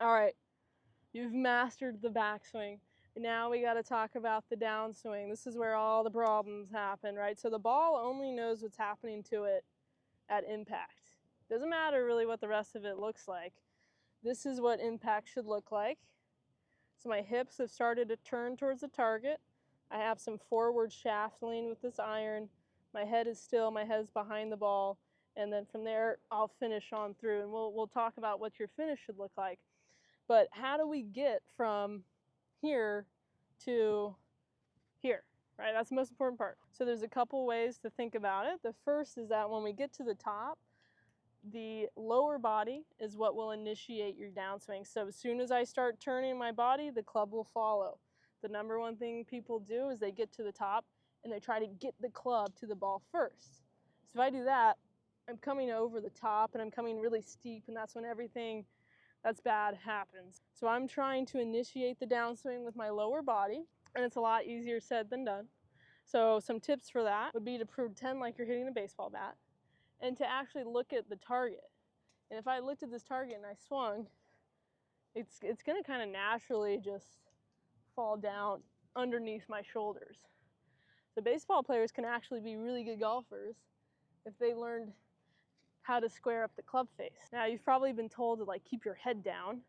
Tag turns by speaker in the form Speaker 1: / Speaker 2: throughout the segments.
Speaker 1: All right, you've mastered the backswing. Now we got to talk about the downswing. This is where all the problems happen, right? So the ball only knows what's happening to it at impact. Doesn't matter really what the rest of it looks like. This is what impact should look like. So my hips have started to turn towards the target. I have some forward shaft lean with this iron. My head is still, my head is behind the ball. And then from there, I'll finish on through. And we'll talk about what your finish should look like. But how do we get from here to here, right? That's the most important part. So there's a couple ways to think about it. The first is that when we get to the top, the lower body is what will initiate your downswing. So as soon as I start turning my body, the club will follow. The number one thing people do is they get to the top and they try to get the club to the ball first. So if I do that, I'm coming over the top and I'm coming really steep, and that's when everything that's bad happens. So I'm trying to initiate the downswing with my lower body, and it's a lot easier said than done. So some tips for that would be to pretend like you're hitting a baseball bat and to actually look at the target. And if I looked at this target and I swung, it's gonna kind of naturally just fall down underneath my shoulders. So baseball players can actually be really good golfers if they learned how to square up the club face. Now you've probably been told to like keep your head down,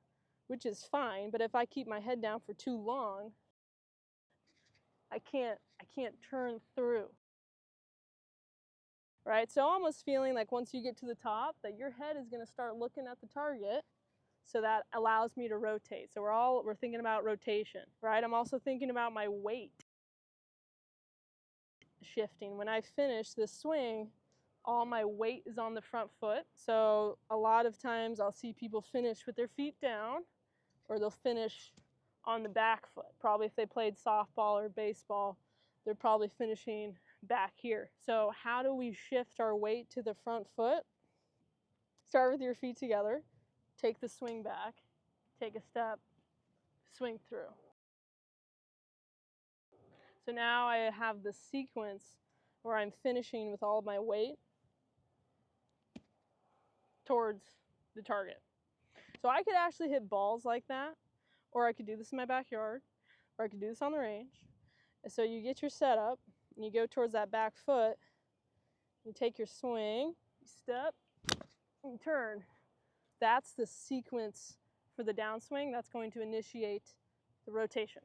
Speaker 1: which is fine, but if I keep my head down for too long, I can't turn through. Right? So almost feeling like once you get to the top that your head is going to start looking at the target, so that allows me to rotate. So we're thinking about rotation, right? I'm also thinking about my weight shifting. When I finish this swing, all my weight is on the front foot. So a lot of times I'll see people finish with their feet down, or they'll finish on the back foot. Probably if they played softball or baseball, they're probably finishing back here. So how do we shift our weight to the front foot? Start with your feet together, take the swing back, take a step, swing through. So now I have the sequence where I'm finishing with all of my weight towards the target. So I could actually hit balls like that, or I could do this in my backyard, or I could do this on the range. And so you get your setup, and you go towards that back foot, you take your swing, you step, and you turn. That's the sequence for the downswing that's going to initiate the rotation.